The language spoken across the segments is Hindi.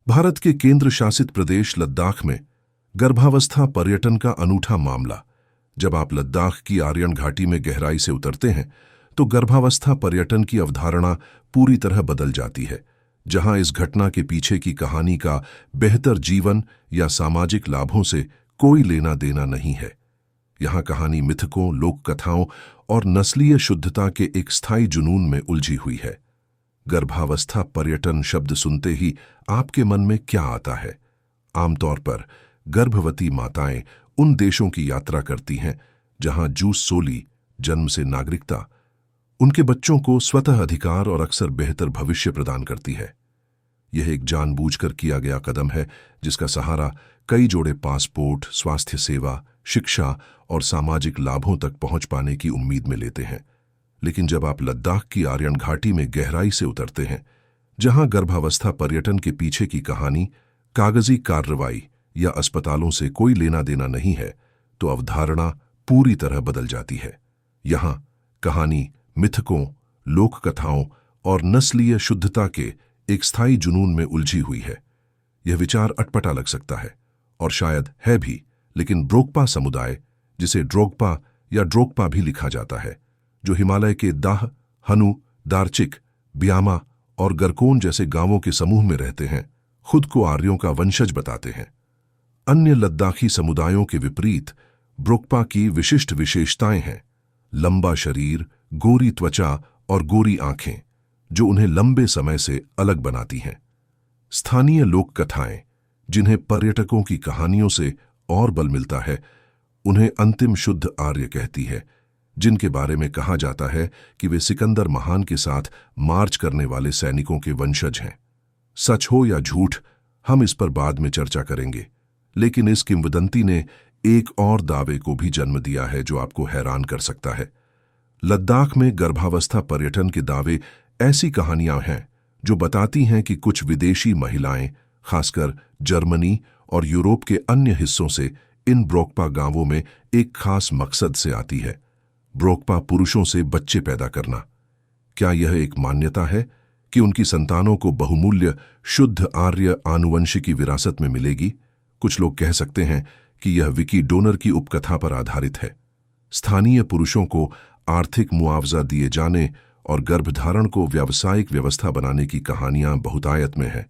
भारत के केंद्र शासित प्रदेश लद्दाख में गर्भावस्था पर्यटन का अनूठा मामला। जब आप लद्दाख की आर्यन घाटी में गहराई से उतरते हैं तो गर्भावस्था पर्यटन की अवधारणा पूरी तरह बदल जाती है। जहां इस घटना के पीछे की कहानी का बेहतर जीवन या सामाजिक लाभों से कोई लेना देना नहीं है। यहां कहानी मिथकों, लोक कथाओं और नस्लीय शुद्धता के एक स्थायी जुनून में उलझी हुई है। गर्भावस्था पर्यटन शब्द सुनते ही आपके मन में क्या आता है? आमतौर पर गर्भवती माताएं उन देशों की यात्रा करती हैं जहां जूस सोली, जन्म से नागरिकता, उनके बच्चों को स्वतः अधिकार और अक्सर बेहतर भविष्य प्रदान करती है। यह एक जानबूझकर किया गया कदम है जिसका सहारा कई जोड़े पासपोर्ट, स्वास्थ्य सेवा, शिक्षा और सामाजिक लाभों तक पहुंच पाने की उम्मीद में लेते हैं। लेकिन जब आप लद्दाख की आर्यन घाटी में गहराई से उतरते हैं, जहां गर्भावस्था पर्यटन के पीछे की कहानी कागजी कार्रवाई या अस्पतालों से कोई लेना देना नहीं है, तो अवधारणा पूरी तरह बदल जाती है। यहां कहानी मिथकों, लोक कथाओं और नस्लीय शुद्धता के एक स्थायी जुनून में उलझी हुई है। यह विचार अटपटा लग सकता है और शायद है भी, लेकिन ब्रोकपा समुदाय, जिसे ड्रोगपा या ड्रोगपा भी लिखा जाता है, जो हिमालय के दाह, हनु, दार्चिक, ब्यामा और गरकोन जैसे गांवों के समूह में रहते हैं, खुद को आर्यों का वंशज बताते हैं। अन्य लद्दाखी समुदायों के विपरीत ब्रोकपा की विशिष्ट विशेषताएं हैं: लंबा शरीर, गोरी त्वचा और गोरी आंखें, जो उन्हें लंबे समय से अलग बनाती हैं। स्थानीय लोक कथाएं, जिन्हें पर्यटकों की कहानियों से और बल मिलता है, उन्हें अंतिम शुद्ध आर्य कहती है, जिनके बारे में कहा जाता है कि वे सिकंदर महान के साथ मार्च करने वाले सैनिकों के वंशज हैं। सच हो या झूठ, हम इस पर बाद में चर्चा करेंगे, लेकिन इस किंवदंती ने एक और दावे को भी जन्म दिया है जो आपको हैरान कर सकता है। लद्दाख में गर्भावस्था पर्यटन के दावे ऐसी कहानियां हैं जो बताती हैं कि कुछ विदेशी महिलाएं, खासकर जर्मनी और यूरोप के अन्य हिस्सों से, इन ब्रोकपा गांवों में एक खास मकसद से आती है: ब्रोकपा पुरुषों से बच्चे पैदा करना। क्या यह एक मान्यता है कि उनकी संतानों को बहुमूल्य शुद्ध आर्य आनुवंशिकी विरासत में मिलेगी? कुछ लोग कह सकते हैं कि यह विकी डोनर की उपकथा पर आधारित है। स्थानीय पुरुषों को आर्थिक मुआवजा दिए जाने और गर्भधारण को व्यावसायिक व्यवस्था बनाने की कहानियां बहुतायत में है।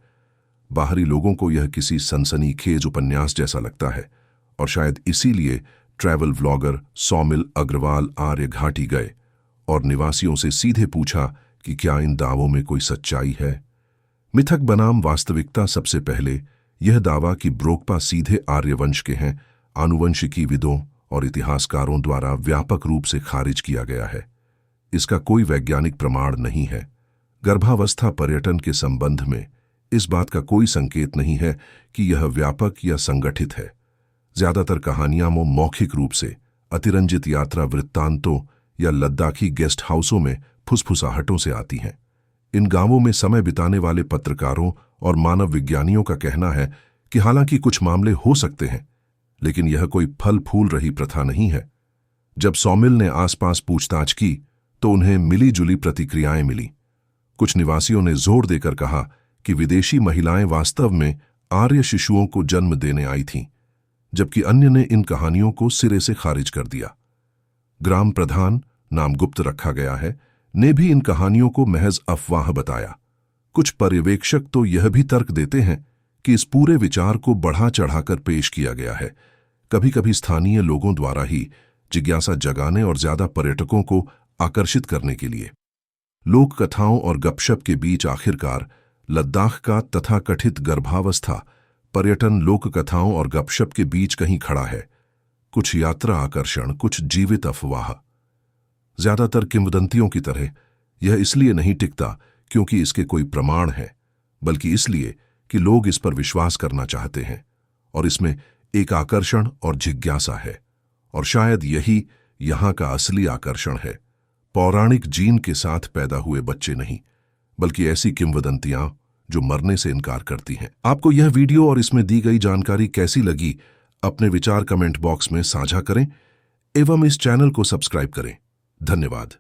बाहरी लोगों को यह किसी सनसनीखेज उपन्यास जैसा लगता है और शायद इसीलिए ट्रैवल व्लॉगर सौमिल अग्रवाल आर्य घाटी गए और निवासियों से सीधे पूछा कि क्या इन दावों में कोई सच्चाई है। मिथक बनाम वास्तविकता। सबसे पहले यह दावा कि ब्रोकपा सीधे आर्यवंश के हैं, आनुवंशिकीविदों और इतिहासकारों द्वारा व्यापक रूप से खारिज किया गया है। इसका कोई वैज्ञानिक प्रमाण नहीं है। गर्भावस्था पर्यटन के संबंध में इस बात का कोई संकेत नहीं है कि यह व्यापक या संगठित है। ज्यादातर कहानियां मौखिक रूप से अतिरंजित यात्रा वृत्तांतों या लद्दाखी गेस्ट हाउसों में फुसफुसाहटों से आती हैं। इन गांवों में समय बिताने वाले पत्रकारों और मानव विज्ञानियों का कहना है कि हालांकि कुछ मामले हो सकते हैं, लेकिन यह कोई फल फूल रही प्रथा नहीं है। जब सौमिल ने आसपास पूछताछ की तो उन्हें मिली जुली प्रतिक्रियाएं मिली। कुछ निवासियों ने जोर देकर कहा कि विदेशी महिलाएं वास्तव में आर्य शिशुओं को जन्म देने आई थीं, जबकि अन्य ने इन कहानियों को सिरे से खारिज कर दिया। ग्राम प्रधान, नाम गुप्त रखा गया है, ने भी इन कहानियों को महज अफवाह बताया। कुछ पर्यवेक्षक तो यह भी तर्क देते हैं कि इस पूरे विचार को बढ़ा चढ़ाकर पेश किया गया है, कभी कभी स्थानीय लोगों द्वारा ही, जिज्ञासा जगाने और ज्यादा पर्यटकों को आकर्षित करने के लिए। लोक कथाओं और गपशप के बीच आखिरकार लद्दाख का तथाकथित गर्भावस्था पर्यटन लोक कथाओं और गपशप के बीच कहीं खड़ा है। कुछ यात्रा आकर्षण, कुछ जीवित अफवाह। ज्यादातर किंवदंतियों की तरह यह इसलिए नहीं टिकता क्योंकि इसके कोई प्रमाण है, बल्कि इसलिए कि लोग इस पर विश्वास करना चाहते हैं और इसमें एक आकर्षण और जिज्ञासा है। और शायद यही यहां का असली आकर्षण है। पौराणिक जीन के साथ पैदा हुए बच्चे नहीं, बल्कि ऐसी किंवदंतियां जो मरने से इनकार करती हैं। आपको यह वीडियो और इसमें दी गई जानकारी कैसी लगी, अपने विचार कमेंट बॉक्स में साझा करें एवं इस चैनल को सब्सक्राइब करें। धन्यवाद।